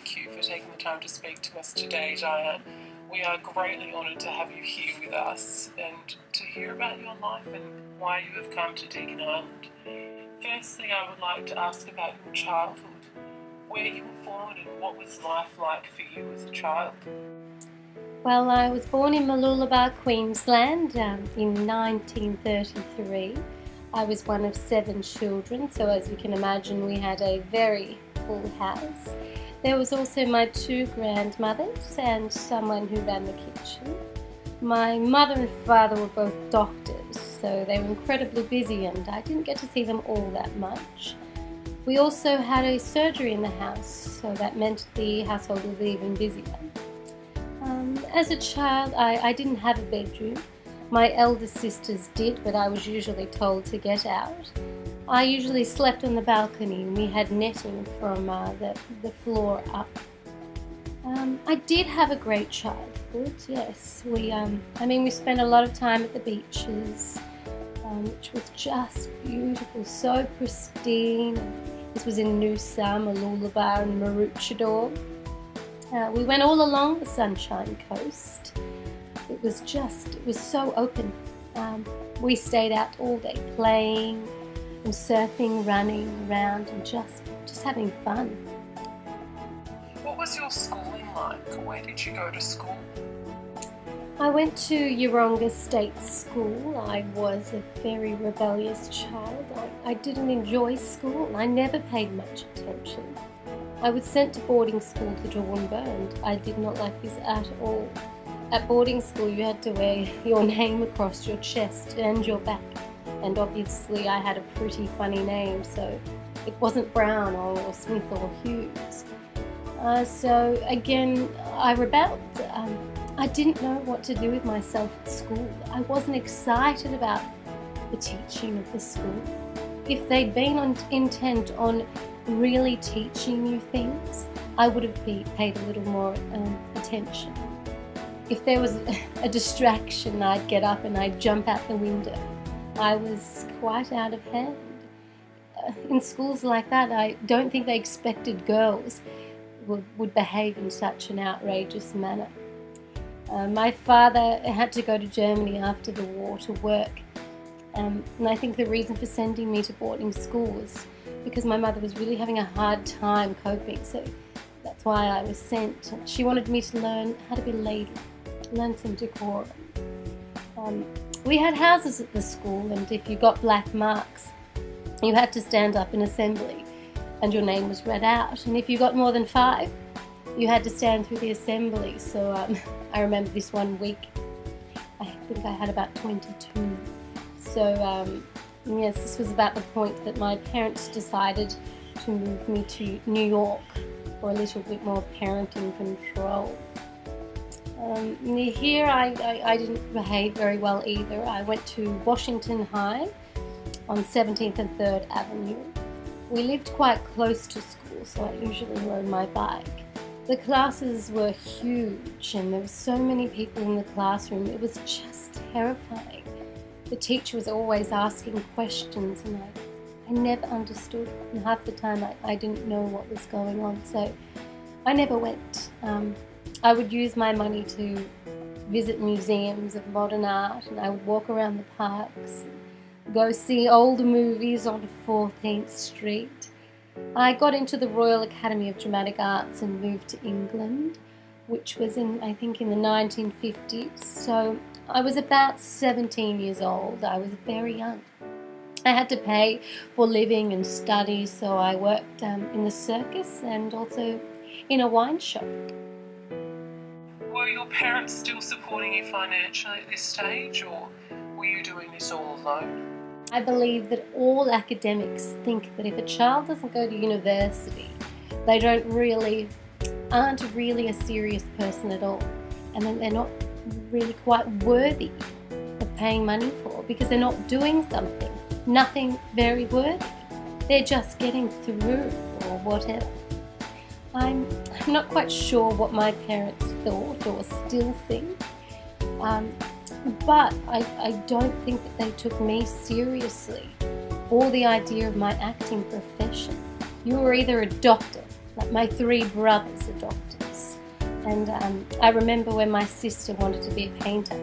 thank you for taking the time to speak to us today, Diane. We are greatly honoured to have you here with us and to hear about your life and why you have come to Deakin Island. Firstly, I would like to ask about your childhood, where you were born and what was life like for you as a child. Well, I was born in Mooloolaba, Queensland in 1933. I was one of 7 children, so as you can imagine, we had a very full house. There was also my 2 grandmothers and someone who ran the kitchen. My mother and father were both doctors, so they were incredibly busy and I didn't get to see them all that much. We also had a surgery in the house, so that meant the household was even busier. As a child, I didn't have a bedroom. My elder sisters did, but I was usually told to get out. I usually slept on the balcony and we had netting from the floor up. I did have a great childhood, yes. We spent a lot of time at the beaches, which was just beautiful, so pristine. This was in Noosa, Mooloolaba and Maroochydore. We went all along the Sunshine Coast. It was so open. We stayed out all day playing and surfing, running around and just having fun. What was your schooling like? Where did you go to school? I went to Yeronga State School. I was a very rebellious child. I didn't enjoy school. I never paid much attention. I was sent to boarding school to Toowoomba and I did not like this at all. At boarding school you had to wear your name across your chest and your back, and obviously I had a pretty funny name, so it wasn't Brown or Smith or Hughes. So again, I rebelled. I didn't know what to do with myself at school. I wasn't excited about the teaching of the school. If they'd been intent on really teaching you things, I would have paid a little more attention. If there was a distraction, I'd get up and I'd jump out the window. I was quite out of hand. In schools like that, I don't think they expected girls would behave in such an outrageous manner. My father had to go to Germany after the war to work, and I think the reason for sending me to boarding school was because my mother was really having a hard time coping, so that's why I was sent. She wanted me to learn how to be lady, learn some decorum. We had houses at the school, and if you got black marks, you had to stand up in assembly and your name was read out, and if you got more than 5, you had to stand through the assembly. So I remember this one week, I think I had about 22. So yes, this was about the point that my parents decided to move me to New York for a little bit more parenting control. Here I didn't behave very well either. I went to Washington High on 17th and 3rd Avenue. We lived quite close to school, so I usually rode my bike. The classes were huge and there were so many people in the classroom. It was just terrifying. The teacher was always asking questions and I never understood, and half the time I didn't know what was going on, so I never went. I would use my money to visit museums of modern art, and I would walk around the parks, go see old movies on 14th Street. I got into the Royal Academy of Dramatic Arts and moved to England, which was I think in the 1950s, so I was about 17 years old. I was very young. I had to pay for living and study, so I worked in the circus and also in a wine shop. Were your parents still supporting you financially at this stage, or were you doing this all alone? I believe that all academics think that if a child doesn't go to university, they aren't really a serious person at all, and then they're not really quite worthy of paying money for, because they're not doing nothing very worthy. They're just getting through or whatever. I'm not quite sure what my parents thought or still think, but I don't think that they took me seriously or the idea of my acting profession. You were either a doctor, like my 3 brothers are doctors. And I remember when my sister wanted to be a painter.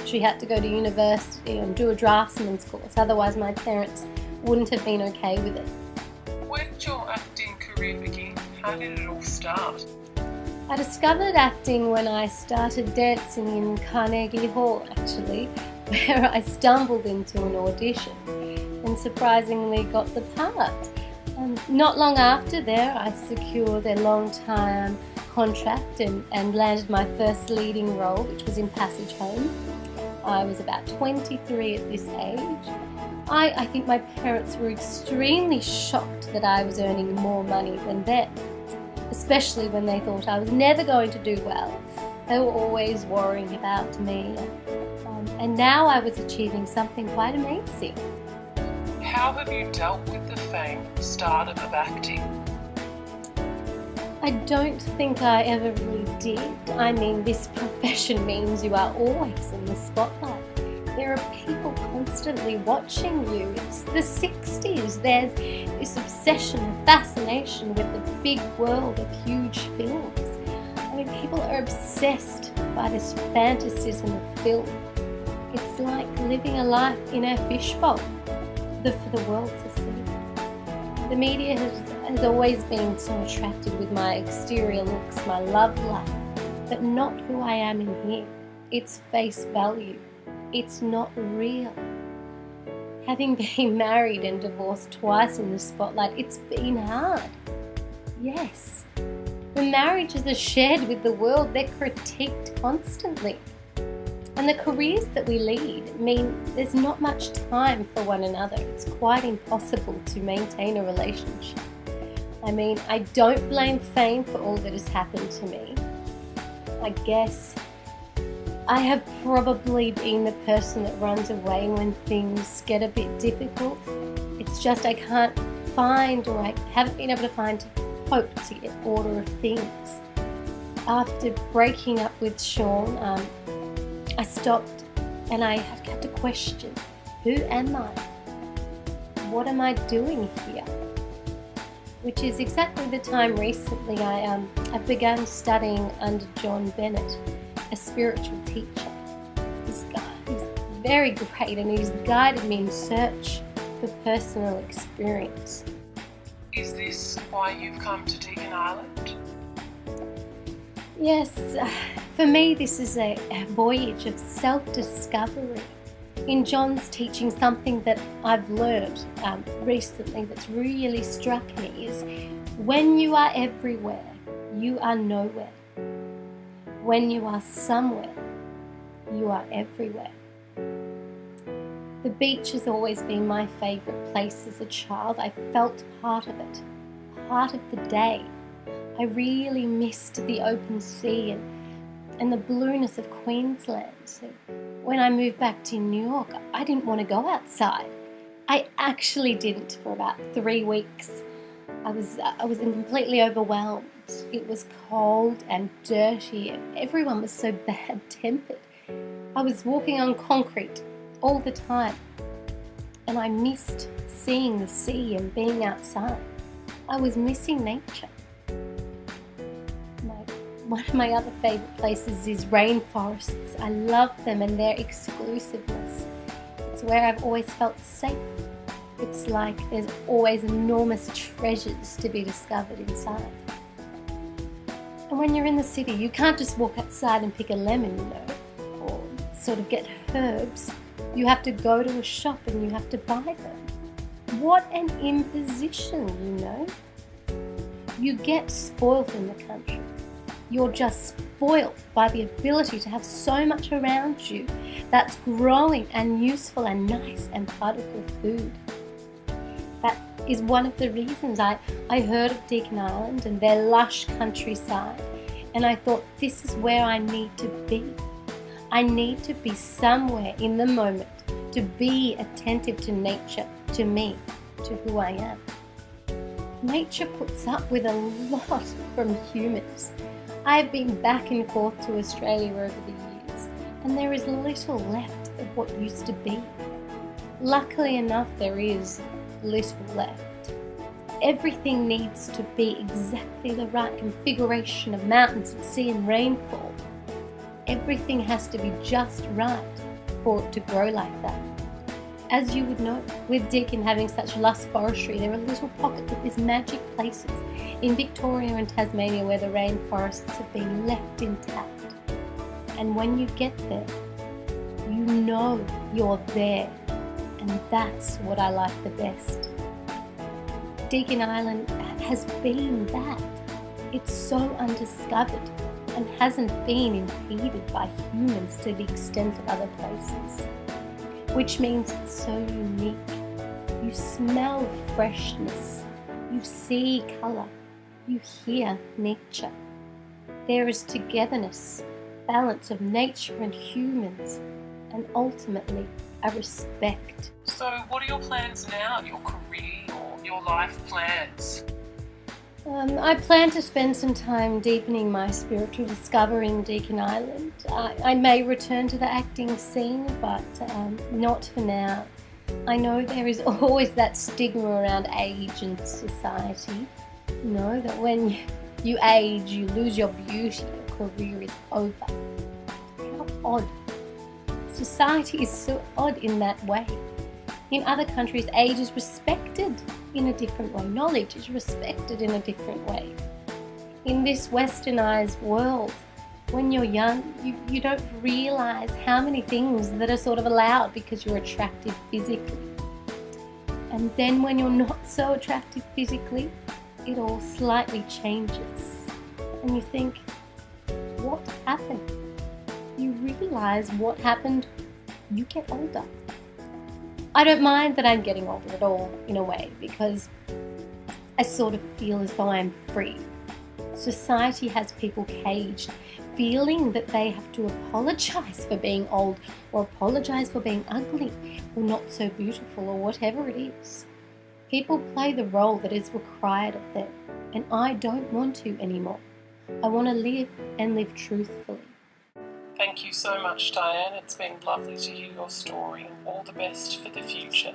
She had to go to university and do a draftsman's course, otherwise my parents wouldn't have been okay with it. Where did your acting career begin? How did it all start? I discovered acting when I started dancing in Carnegie Hall, actually, where I stumbled into an audition and surprisingly got the part. Not long after there, I secured a long-time contract and landed my first leading role, which was in Passage Home. I was about 23 at this age. I think my parents were extremely shocked that I was earning more money than them, especially when they thought I was never going to do well. They were always worrying about me. And now I was achieving something quite amazing. How have you dealt with the fame and stardom of acting? I don't think I ever really did. I mean, this profession means you are always in the spotlight. There are people constantly watching you. It's the 60s. There's this obsession and fascination with the big world of huge films. I mean, people are obsessed by this fantasism of film. It's like living a life in a fishbowl for the world to see. The media has always been so attracted with my exterior looks, my love life, but not who I am in here. It's face value. It's not real. Having been married and divorced twice in the spotlight, it's been hard. Yes. When marriages are shared with the world, they're critiqued constantly. And the careers that we lead mean there's not much time for one another. It's quite impossible to maintain a relationship. I mean, I don't blame fame for all that has happened to me. I guess I have probably been the person that runs away when things get a bit difficult. It's just I can't find, or I haven't been able to find hope to get order of things. After breaking up with Sean, I stopped and I had to question, who am I? What am I doing here? Which is exactly the time recently I've begun studying under John Bennett, a spiritual teacher. This guy is very great and he's guided me in search for personal experience. Is this why you've come to Deakin Island? Yes, for me this is a voyage of self-discovery. In John's teaching, something that I've learned recently that's really struck me is when you are everywhere, you are nowhere. When you are somewhere, you are everywhere. The beach has always been my favourite place as a child. I felt part of it, part of the day. I really missed the open sea and the blueness of Queensland. So when I moved back to New York, I didn't want to go outside. I actually didn't for about 3 weeks. I was completely overwhelmed. It was cold and dirty. Everyone was so bad-tempered. I was walking on concrete all the time, and I missed seeing the sea and being outside. I was missing nature. One of my other favourite places is rainforests. I love them and their exclusiveness. It's where I've always felt safe. It's like there's always enormous treasures to be discovered inside. And when you're in the city, you can't just walk outside and pick a lemon, or sort of get herbs. You have to go to a shop and you have to buy them. What an imposition, You get spoilt in the country. You're just spoilt by the ability to have so much around you that's growing and useful and nice and part of your food. That is one of the reasons I heard of Deakin Island and their lush countryside, and I thought, this is where I need to be. I need to be somewhere in the moment, to be attentive to nature, to me, to who I am. Nature puts up with a lot from humans. I have been back and forth to Australia over the years, and there is little left of what used to be. Luckily enough, there is little left. Everything needs to be exactly the right configuration of mountains and sea and rainfall. Everything has to be just right for it to grow like that. As you would know, with Deakin having such lush forestry, there are little pockets of these magic places in Victoria and Tasmania where the rainforests have been left intact. And when you get there, you know you're there, and that's what I like the best. Deakin Island has been that. It's so undiscovered and hasn't been impeded by humans to the extent of other places, which means it's so unique. You smell freshness, you see colour, you hear nature. There is togetherness, balance of nature and humans, and ultimately a respect. So what are your plans now, your career or your life plans? I plan to spend some time deepening my spiritual discovery in Deakin Island. I may return to the acting scene, but not for now. I know there is always that stigma around age and society. You know, that when you age, you lose your beauty, your career is over. How odd. Society is so odd in that way. In other countries, age is respected in a different way. Knowledge is respected in a different way. In this westernized world, when you're young, you don't realize how many things that are sort of allowed because you're attractive physically. And then when you're not so attractive physically, it all slightly changes. And you think, what happened? You realize what happened, you get older. I don't mind that I'm getting older at all, in a way, because I sort of feel as though I'm free. Society has people caged, feeling that they have to apologise for being old, or apologise for being ugly, or not so beautiful, or whatever it is. People play the role that is required of them, and I don't want to anymore. I want to live and live truthfully. Thank you so much, Diane. It's been lovely to hear your story, and all the best for the future.